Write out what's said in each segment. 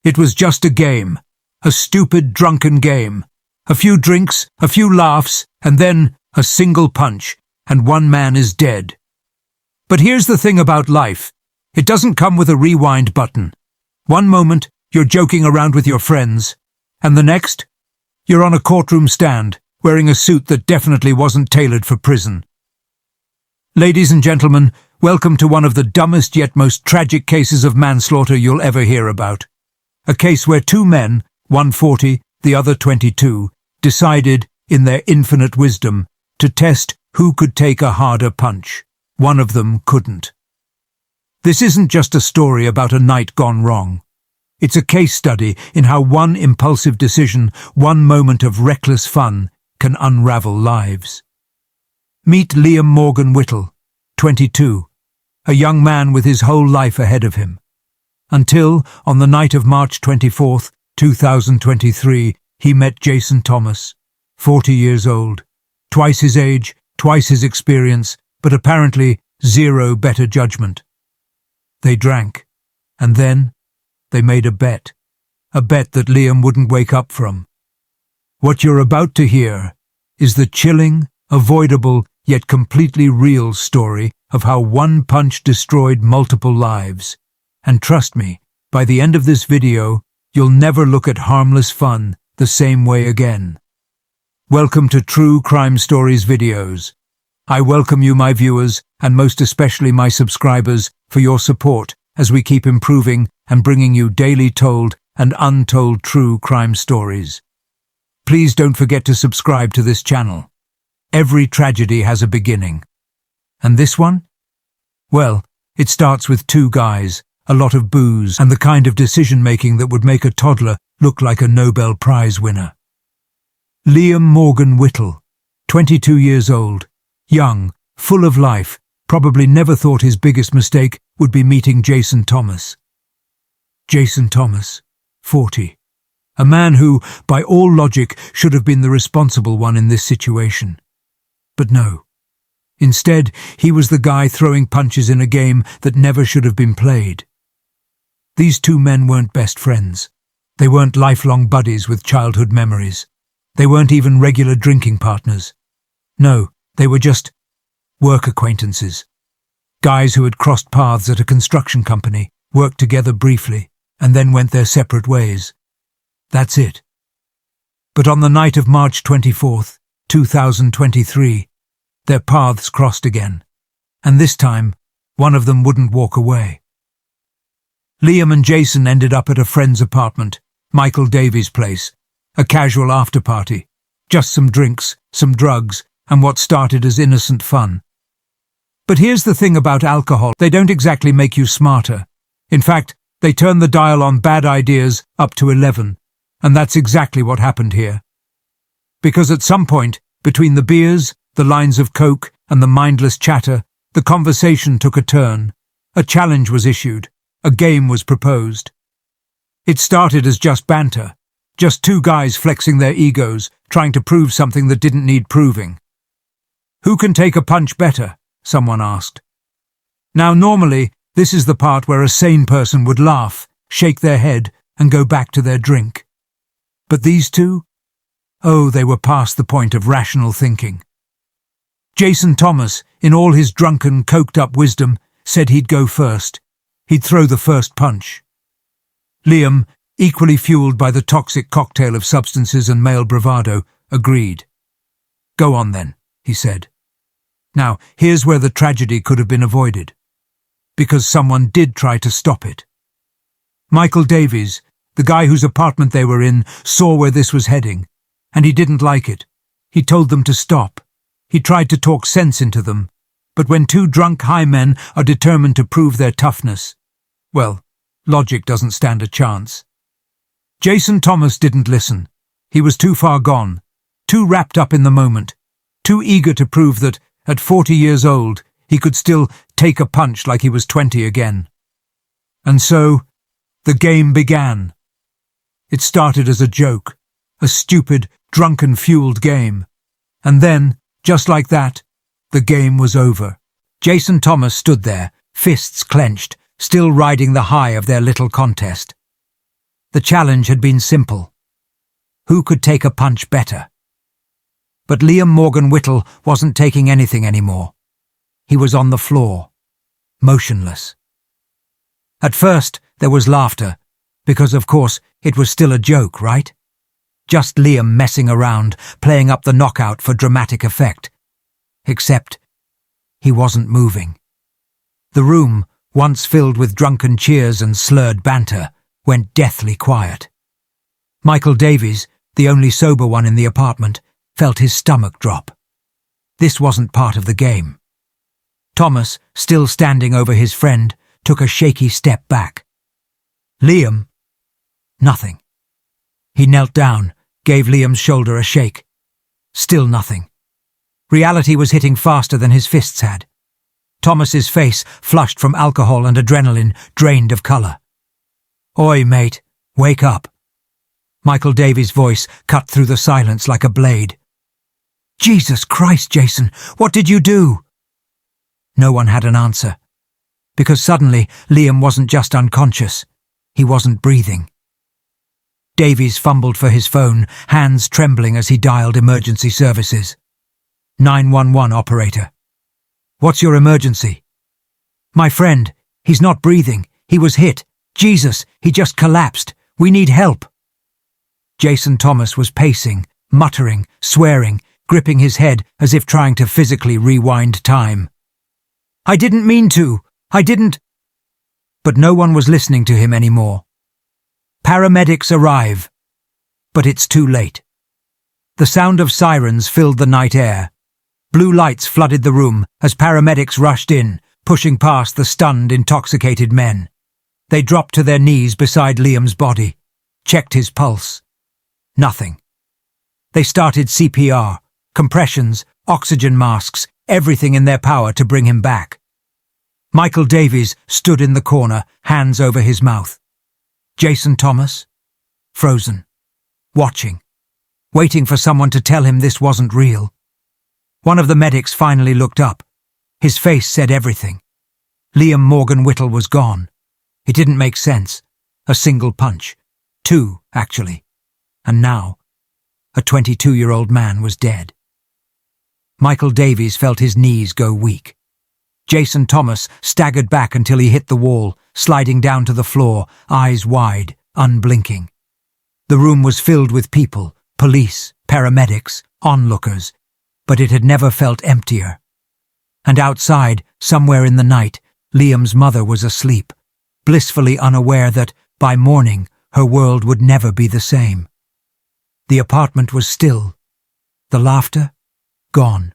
It was just a game. A stupid, drunken game. A few drinks, a few laughs, and then a single punch, and one man is dead. But here's the thing about life. It doesn't come with a rewind button. One moment, you're joking around with your friends, and the next, you're on a courtroom stand, wearing a suit that definitely wasn't tailored for prison. Ladies and gentlemen, welcome to one of the dumbest yet most tragic cases of manslaughter you'll ever hear about. A case where two men, one 40, the other 22, decided, in their infinite wisdom, to test who could take a harder punch. One of them couldn't. This isn't just a story about a night gone wrong. It's a case study in how one impulsive decision, one moment of reckless fun, can unravel lives. Meet Liam Morgan-Whittle, 22, a young man with his whole life ahead of him. Until, on the night of March 24th, 2023, he met Jason Thomas, 40 years old, twice his age, twice his experience, but apparently zero better judgment. They drank, and then they made a bet that Liam wouldn't wake up from. What you're about to hear is the chilling, avoidable, yet completely real story of how one punch destroyed multiple lives. And trust me, by the end of this video, you'll never look at harmless fun the same way again. Welcome to True Crime Stories videos. I welcome you, my viewers, and most especially my subscribers, for your support as we keep improving and bringing you daily told and untold true crime stories. Please don't forget to subscribe to this channel. Every tragedy has a beginning. And this one? Well, it starts with two guys, a lot of booze, and the kind of decision-making that would make a toddler look like a Nobel Prize winner. Liam Morgan-Whittle, 22 years old, young, full of life, probably never thought his biggest mistake would be meeting Jason Thomas. Jason Thomas, 40. A man who, by all logic, should have been the responsible one in this situation. But no. Instead, he was the guy throwing punches in a game that never should have been played. These two men weren't best friends. They weren't lifelong buddies with childhood memories. They weren't even regular drinking partners. No, they were just work acquaintances. Guys who had crossed paths at a construction company, worked together briefly, and then went their separate ways. That's it. But on the night of March 24th, 2023, their paths crossed again, and this time, one of them wouldn't walk away. Liam and Jason ended up at a friend's apartment, Michael Davies' place, a casual after-party, just some drinks, some drugs, and what started as innocent fun. But here's the thing about alcohol, they don't exactly make you smarter. In fact, they turn the dial on bad ideas up to 11, and that's exactly what happened here. Because at some point, between the beers, the lines of coke, and the mindless chatter, the conversation took a turn. A challenge was issued. A game was proposed. It started as just banter, just two guys flexing their egos, trying to prove something that didn't need proving. Who can take a punch better? Someone asked. Now normally, this is the part where a sane person would laugh, shake their head, and go back to their drink. But these two? Oh, they were past the point of rational thinking. Jason Thomas, in all his drunken, coked-up wisdom, said he'd go first. He'd throw the first punch. Liam, equally fueled by the toxic cocktail of substances and male bravado, agreed. Go on then, he said. Now, here's where the tragedy could have been avoided. Because someone did try to stop it. Michael Davies, the guy whose apartment they were in, saw where this was heading, and he didn't like it. He told them to stop. He tried to talk sense into them, but when two drunk high men are determined to prove their toughness, well, logic doesn't stand a chance. Jason Thomas didn't listen. He was too far gone, too wrapped up in the moment, too eager to prove that, at 40 years old, he could still take a punch like he was 20 again. And so, the game began. It started as a joke, a stupid, drunken-fueled game. And then, just like that, the game was over. Jason Thomas stood there, fists clenched, still riding the high of their little contest. The challenge had been simple. Who could take a punch better? But Liam Morgan-Whittle wasn't taking anything anymore. He was on the floor, motionless. At first, there was laughter, because of course it was still a joke, right? Just Liam messing around, playing up the knockout for dramatic effect. Except he wasn't moving. The room, once filled with drunken cheers and slurred banter, went deathly quiet. Michael Davies, the only sober one in the apartment, felt his stomach drop. This wasn't part of the game. Thomas, still standing over his friend, took a shaky step back. Liam? Nothing. He knelt down, gave Liam's shoulder a shake. Still nothing. Reality was hitting faster than his fists had. Thomas's face, flushed from alcohol and adrenaline, drained of colour. "Oi, mate, wake up." Michael Davies' voice cut through the silence like a blade. "Jesus Christ, Jason, what did you do?" No one had an answer, because suddenly Liam wasn't just unconscious, he wasn't breathing. Davies fumbled for his phone, hands trembling as he dialed emergency services. 911 operator. "What's your emergency?" "My friend, he's not breathing, he was hit. Jesus, he just collapsed. We need help." Jason Thomas was pacing, muttering, swearing, gripping his head as if trying to physically rewind time. "I didn't mean to. I didn't—" But no one was listening to him anymore. Paramedics arrive. But it's too late. The sound of sirens filled the night air. Blue lights flooded the room as paramedics rushed in, pushing past the stunned, intoxicated men. They dropped to their knees beside Liam's body, checked his pulse. Nothing. They started CPR, compressions, oxygen masks, everything in their power to bring him back. Michael Davies stood in the corner, hands over his mouth. Jason Thomas, frozen, watching, waiting for someone to tell him this wasn't real. One of the medics finally looked up. His face said everything. Liam Morgan-Whittle was gone. It didn't make sense. A single punch. Two, actually. And now, a 22-year-old man was dead. Michael Davies felt his knees go weak. Jason Thomas staggered back until he hit the wall, sliding down to the floor, eyes wide, unblinking. The room was filled with people, police, paramedics, onlookers, but it had never felt emptier. And outside, somewhere in the night, Liam's mother was asleep, blissfully unaware that, by morning, her world would never be the same. The apartment was still. The laughter? Gone.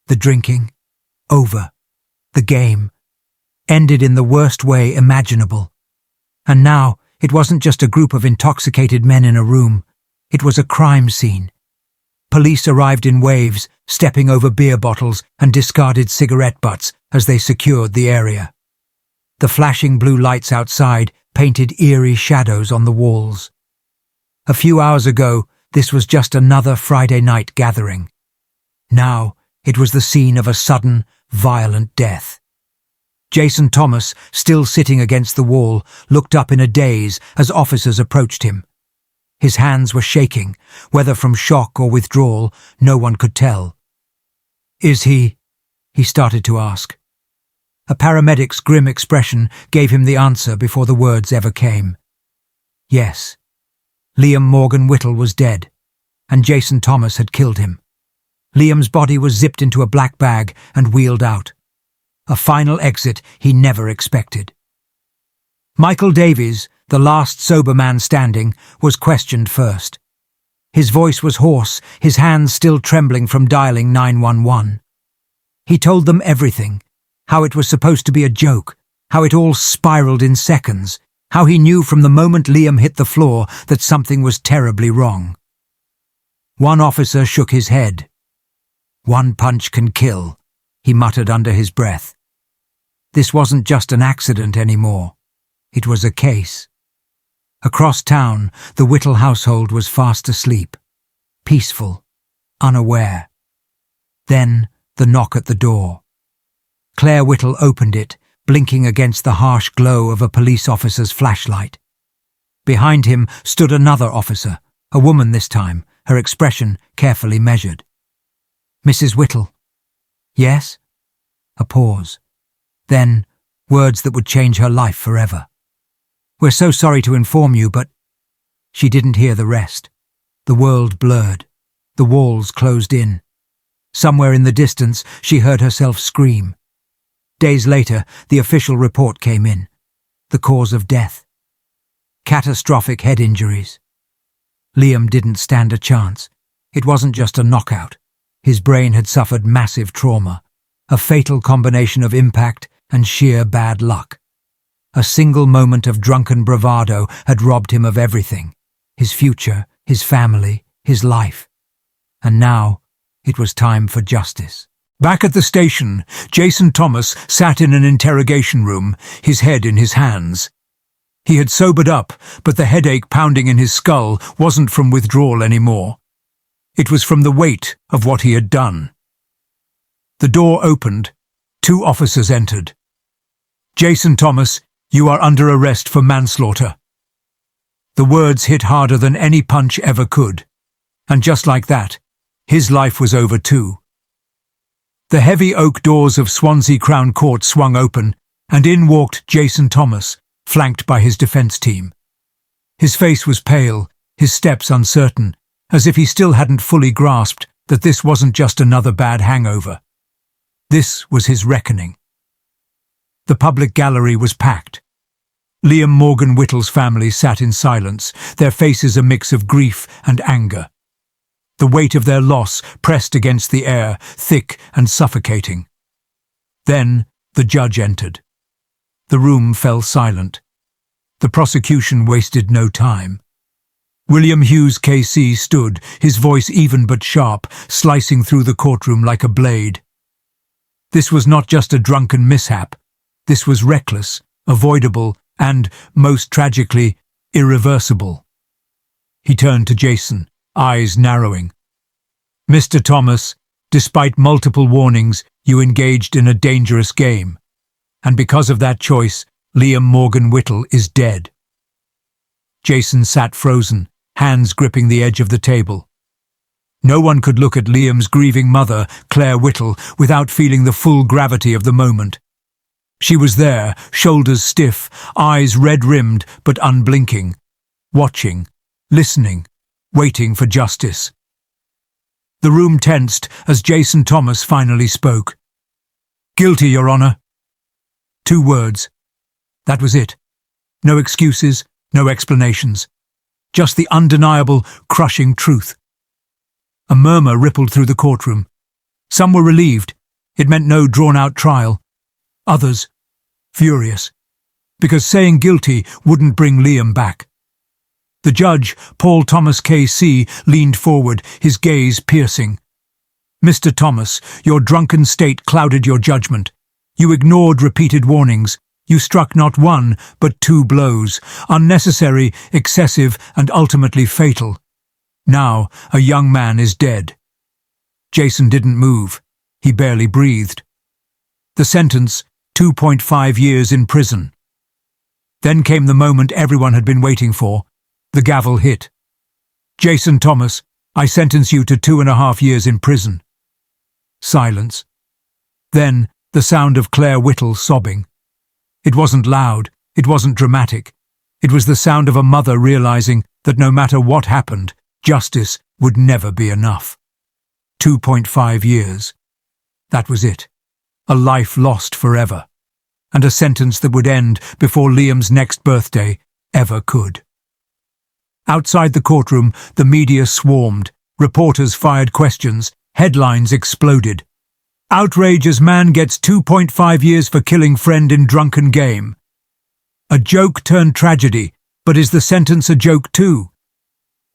The drinking? Over. The game? Ended in the worst way imaginable. And now, it wasn't just a group of intoxicated men in a room. It was a crime scene. Police arrived in waves, stepping over beer bottles and discarded cigarette butts as they secured the area. The flashing blue lights outside painted eerie shadows on the walls. A few hours ago, this was just another Friday night gathering. Now, it was the scene of a sudden, violent death. Jason Thomas, still sitting against the wall, looked up in a daze as officers approached him. His hands were shaking, whether from shock or withdrawal, no one could tell. "Is he?" he started to ask. A paramedic's grim expression gave him the answer before the words ever came. Yes. Liam Morgan-Whittle was dead, and Jason Thomas had killed him. Liam's body was zipped into a black bag and wheeled out. A final exit he never expected. Michael Davies, the last sober man standing, was questioned first. His voice was hoarse, his hands still trembling from dialing 911. He told them everything, how it was supposed to be a joke, how it all spiraled in seconds, how he knew from the moment Liam hit the floor that something was terribly wrong. One officer shook his head. "One punch can kill," he muttered under his breath. This wasn't just an accident anymore. It was a case. Across town, the Whittle household was fast asleep, peaceful, unaware. Then the knock at the door. Claire Whittle opened it, blinking against the harsh glow of a police officer's flashlight. Behind him stood another officer, a woman this time, her expression carefully measured. "Mrs. Whittle." "Yes?" A pause. Then, words that would change her life forever. "We're so sorry to inform you, but—" She didn't hear the rest. The world blurred. The walls closed in. Somewhere in the distance, she heard herself scream. Days later, the official report came in. The cause of death: catastrophic head injuries. Liam didn't stand a chance. It wasn't just a knockout. His brain had suffered massive trauma, a fatal combination of impact and sheer bad luck. A single moment of drunken bravado had robbed him of everything: his future, his family, his life. And now, it was time for justice. Back at the station, Jason Thomas sat in an interrogation room, his head in his hands. He had sobered up, but the headache pounding in his skull wasn't from withdrawal anymore. It was from the weight of what he had done. The door opened. 2 officers entered. "Jason Thomas, you are under arrest for manslaughter." The words hit harder than any punch ever could. And just like that, his life was over too. The heavy oak doors of Swansea Crown Court swung open, and in walked Jason Thomas, flanked by his defence team. His face was pale, his steps uncertain, as if he still hadn't fully grasped that this wasn't just another bad hangover. This was his reckoning. The public gallery was packed. Liam Morgan-Whittle's family sat in silence, their faces a mix of grief and anger. The weight of their loss pressed against the air, thick and suffocating. Then the judge entered. The room fell silent. The prosecution wasted no time. William Hughes KC stood, his voice even but sharp, slicing through the courtroom like a blade. This was not just a drunken mishap. This was reckless, avoidable, and, most tragically, irreversible. He turned to Jason, eyes narrowing. "Mr. Thomas, despite multiple warnings, you engaged in a dangerous game. And because of that choice, Liam Morgan-Whittle is dead." Jason sat frozen, hands gripping the edge of the table. No one could look at Liam's grieving mother, Claire Whittle, without feeling the full gravity of the moment. She was there, shoulders stiff, eyes red-rimmed but unblinking, watching, listening, waiting for justice. The room tensed as Jason Thomas finally spoke. "Guilty, Your Honor." 2 words. That was it. No excuses, no explanations. Just the undeniable, crushing truth. A murmur rippled through the courtroom. Some were relieved. It meant no drawn-out trial. Others, furious, because saying guilty wouldn't bring Liam back. The judge, Paul Thomas KC, leaned forward, his gaze piercing. "Mr. Thomas, your drunken state clouded your judgment. You ignored repeated warnings. You struck not 1, but 2 blows, unnecessary, excessive, and ultimately fatal. Now, a young man is dead." Jason didn't move. He barely breathed. The sentence, 2.5 years in prison. Then came the moment everyone had been waiting for. The gavel hit. "Jason Thomas, I sentence you to 2.5 years in prison." Silence. Then the sound of Claire Whittle sobbing. It wasn't loud, it wasn't dramatic. It was the sound of a mother realizing that no matter what happened, justice would never be enough. 2.5 years. That was it. A life lost forever. And a sentence that would end before Liam's next birthday ever could. Outside the courtroom, the media swarmed. Reporters fired questions. Headlines exploded. "Outrage as man gets 2.5 years for killing friend in drunken game." A joke turned tragedy, but is the sentence a joke too?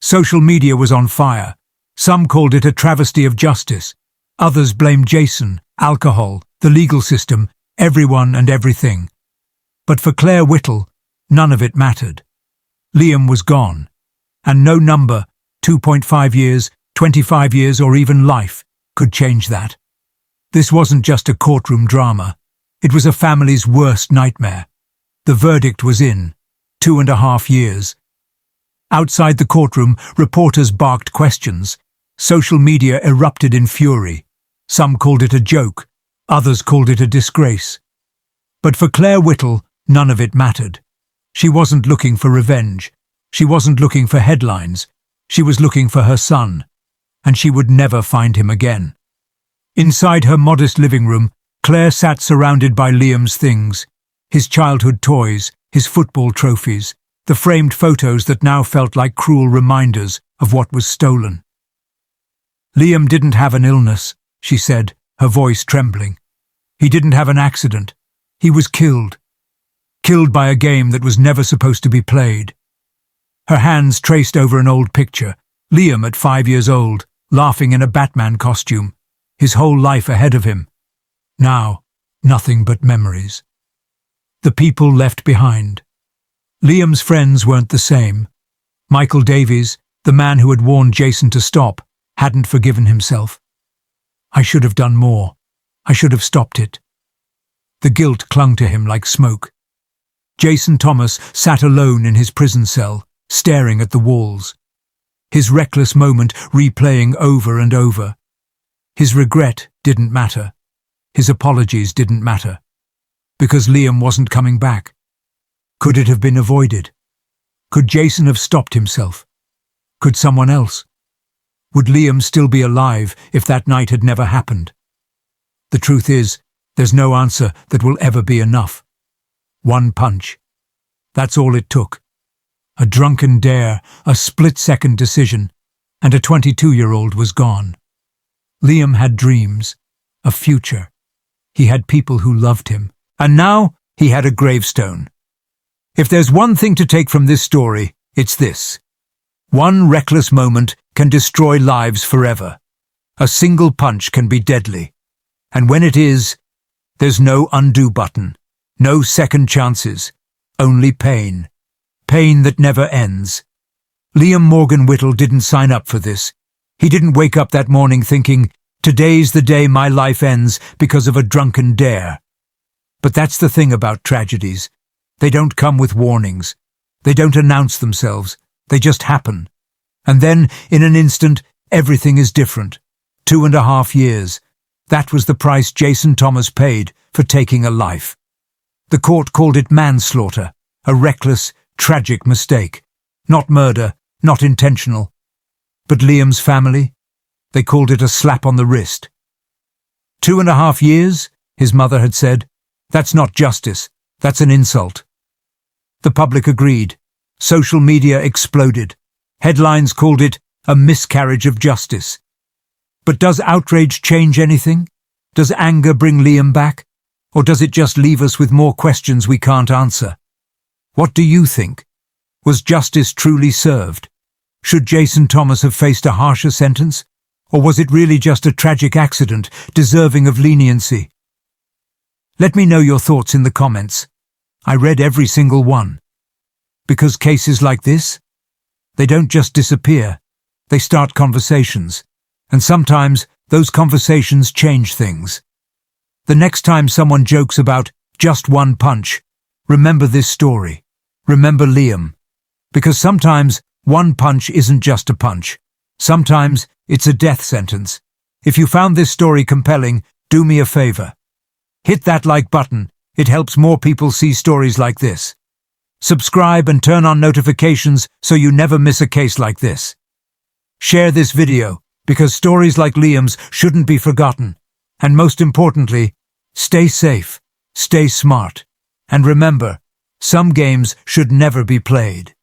Social media was on fire. Some called it a travesty of justice. Others blamed Jason, alcohol, the legal system, everyone and everything. But for Claire Whittle, none of it mattered. Liam was gone. And no number, 2.5 years, 25 years or even life, could change that. This wasn't just a courtroom drama. It was a family's worst nightmare. The verdict was in. 2.5 years. Outside the courtroom, reporters barked questions. Social media erupted in fury. Some called it a joke, others called it a disgrace. But for Claire Whittle, none of it mattered. She wasn't looking for revenge. She wasn't looking for headlines. She was looking for her son, and she would never find him again. Inside her modest living room, Claire sat surrounded by Liam's things, his childhood toys, his football trophies, the framed photos that now felt like cruel reminders of what was stolen. Liam didn't have an illness, she said, her voice trembling. He didn't have an accident. He was killed. Killed by a game that was never supposed to be played. Her hands traced over an old picture, Liam at 5 years old, laughing in a Batman costume, his whole life ahead of him. Now, nothing but memories. The people left behind. Liam's friends weren't the same. Michael Davies, the man who had warned Jason to stop, hadn't forgiven himself. I should have done more. I should have stopped it. The guilt clung to him like smoke. Jason Thomas sat alone in his prison cell, staring at the walls. His reckless moment replaying over and over. His regret didn't matter. His apologies didn't matter. Because Liam wasn't coming back. Could it have been avoided? Could Jason have stopped himself? Could someone else? Would Liam still be alive if that night had never happened? The truth is, there's no answer that will ever be enough. One punch. That's all it took. A drunken dare, a split-second decision, and a 22-year-old was gone. Liam had dreams, a future. He had people who loved him, and now he had a gravestone. If there's one thing to take from this story, it's this. One reckless moment can destroy lives forever. A single punch can be deadly. And when it is, there's no undo button, no second chances, only pain. Pain that never ends. Liam Morgan-Whittle didn't sign up for this. He didn't wake up that morning thinking, today's the day my life ends because of a drunken dare. But that's the thing about tragedies. They don't come with warnings. They don't announce themselves. They just happen. And then, in an instant, everything is different. 2.5 years. That was the price Jason Thomas paid for taking a life. The court called it manslaughter, a reckless, tragic mistake. Not murder, not intentional. But Liam's family? They called it a slap on the wrist. 2.5 years, his mother had said. That's not justice. That's an insult. The public agreed. Social media exploded. Headlines called it a miscarriage of justice. But does outrage change anything? Does anger bring Liam back? Or does it just leave us with more questions we can't answer? What do you think? Was justice truly served? Should Jason Thomas have faced a harsher sentence? Or was it really just a tragic accident, deserving of leniency? Let me know your thoughts in the comments. I read every single one. Because cases like this, they don't just disappear. They start conversations. And sometimes those conversations change things. The next time someone jokes about just one punch, remember this story. Remember Liam. Because sometimes one punch isn't just a punch. Sometimes it's a death sentence. If you found this story compelling, do me a favor. Hit that like button. It helps more people see stories like this. Subscribe and turn on notifications so you never miss a case like this. Share this video, because stories like Liam's shouldn't be forgotten. And most importantly, stay safe, stay smart. And remember, some games should never be played.